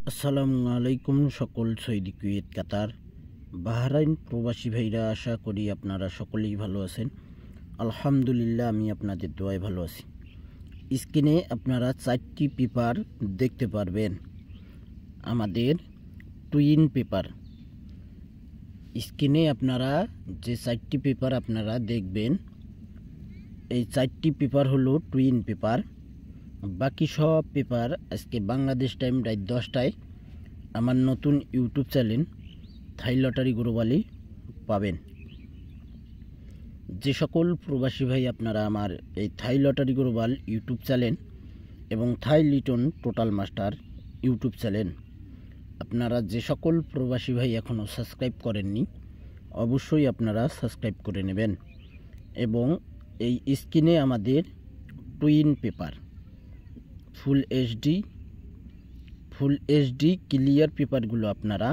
আসসালামু আলাইকুম সকল সৌদি কুয়েত কাতার বাহরাইন প্রবাসী ভাইরা, আশা করি আপনারা সকলেই ভালো আছেন। আলহামদুলিল্লাহ, আমি আপনাদের দোয়ায় ভালো আছি। স্ক্রিনে আপনারা 4টি পেপার দেখতে পারবেন, আমাদের টুইন পেপার। স্ক্রিনে আপনারা যে 4টি পেপার আপনারা দেখবেন, এই 4টি পেপার হলো টুইন পেপার। বাকি সব পেপার আজকে বাংলাদেশ টাইম রাত 10টায় আমার নতুন ইউটিউব চ্যানেল থাই লটারি গ্লোবালে পাবেন। যে সকল প্রবাসী ভাই আপনারা আমার এই Thai lottery global YouTube channel এবং Thai Liton total master YouTube channel আপনারা যে সকল প্রবাসী ভাই এখনও সাবস্ক্রাইব করেননি, অবশ্যই আপনারা সাবস্ক্রাইব করে নেবেন। এবং এই স্ক্রিনে আমাদের twin paper full HD clear পেপারগুলো আপনারা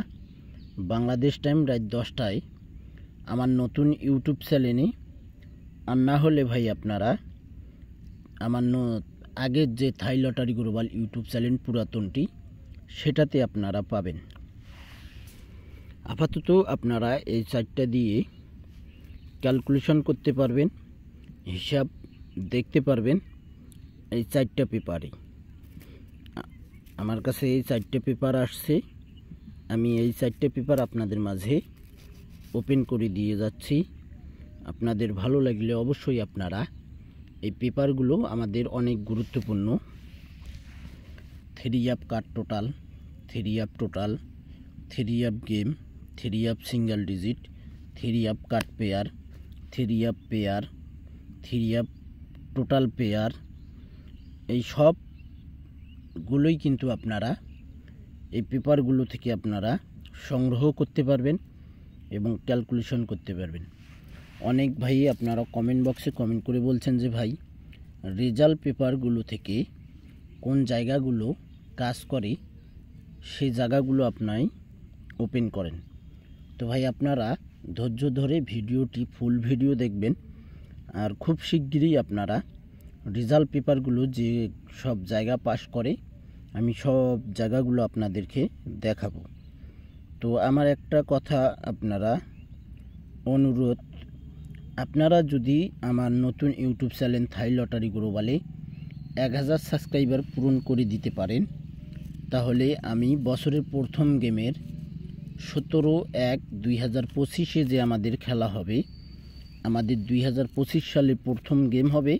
বাংলাদেশ টাইম রাত 10টায় আমার নতুন ইউটিউব চ্যানেলে, আর না হলে ভাই আপনারা আমার আগের যে Thai lottery global YouTube channel পুরাতনটি, সেটাতে আপনারা পাবেন। আপাতত আপনারা এই 4টা দিয়ে ক্যালকুলেশন করতে পারবেন, হিসাব দেখতে পারবেন। এই 4টা পেপারে আমার কাছে এই 4টে পেপার আসছে, আমি এই 4টে পেপার আপনাদের মাঝে ওপেন করে দিয়ে যাচ্ছি। আপনাদের ভালো লাগলে অবশ্যই আপনারা এই পেপারগুলো আমাদের অনেক গুরুত্বপূর্ণ। 3 up card total, 3 up total, 3 up game, 3 up single digit, 3 up card pair, 3 up pair, 3 up total pair, এই সবগুলোই কিন্তু আপনারা এই পেপারগুলো থেকে আপনারা সংগ্রহ করতে পারবেন এবং ক্যালকুলেশন করতে পারবেন। অনেক ভাই আপনারা কমেন্ট বক্সে কমেন্ট করে বলছেন যে ভাই, রেজাল্ট পেপারগুলো থেকে কোন জায়গাগুলো কাজ করে সেই জায়গাগুলো আপনাই ওপেন করেন। তো ভাই আপনারা ধৈর্য ধরে ভিডিওটি ফুল ভিডিও দেখবেন, আর খুব শিগগিরই আপনারা রেজাল্ট পেপারগুলো যে সব জায়গা পাস করে আমি সব জায়গাগুলো আপনাদেরকে দেখাবো। তো আমার একটা কথা আপনারা অনুরোধ, আপনারা যদি আমার নতুন ইউটিউব চ্যানেল থাই লটারি গ্লোবালে 1000 সাবস্ক্রাইবার পূরণ করে দিতে পারেন, তাহলে আমি বছরের প্রথম গেমের 17/1/2025 যে আমাদের খেলা হবে, আমাদের 2025 সালের প্রথম গেম হবে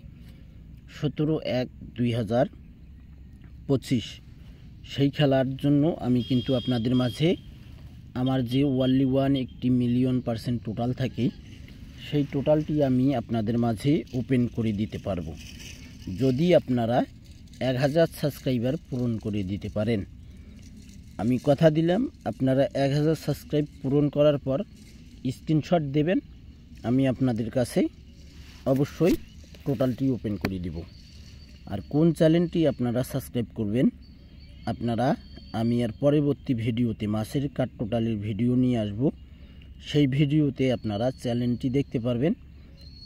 17/1/2025। সেই খেলার জন্য আমি কিন্তু আপনাদের মাঝে আমার যে ওয়ানলি ওয়ান 1 মিলিয়ন % টোটাল থাকে, সেই টোটালটি আমি আপনাদের মাঝে ওপেন করে দিতে পারবো যদি আপনারা 1000 সাবস্ক্রাইবার পূরণ করে দিতে পারেন। আমি কথা দিলাম, আপনারা 1000 সাবস্ক্রাইব পূরণ করার পর স্ক্রিনশট দেবেন, আমি আপনাদের কাছে অবশ্যই টোটালটি ওপেন করে দিব। আর কোন চ্যানেলটি আপনারা সাবস্ক্রাইব করবেন, আপনারা আমি আর পরবর্তী ভিডিওতে মাসের কার্ড টোটালের ভিডিও নিয়ে আসব, সেই ভিডিওতে আপনারা চ্যানেলটি দেখতে পারবেন।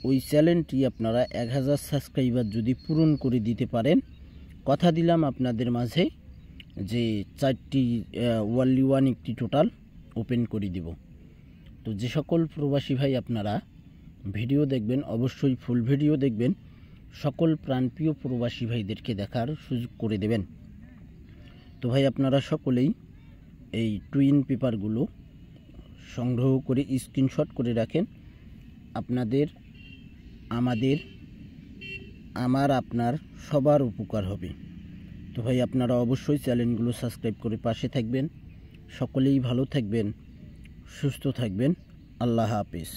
ওই চ্যানেলটি আপনারা 1000 সাবস্ক্রাইবার যদি পূরণ করে দিতে পারেন, কথা দিলাম আপনাদের মাঝে যে 4টি ওয়ানলি ওয়ান 1টি টোটাল ওপেন করে দিব। তো যে সকল প্রবাসী ভাই আপনারা ভিডিও দেখবেন, অবশ্যই ফুল ভিডিও দেখবেন, সকল প্রাণপ্রিয় প্রবাসী ভাইদেরকে দেখার সুযোগ করে দেবেন। তো ভাই আপনারা সকলেই এই টুইন পেপারগুলো সংগ্রহ করে স্ক্রিনশট করে রাখেন, আপনাদের আপনার সবার উপকার হবে। তো ভাই আপনারা অবশ্যই চ্যানেলগুলো সাবস্ক্রাইব করে পাশে থাকবেন। সকলেই ভালো থাকবেন, সুস্থ থাকবেন। আল্লাহ হাফেজ।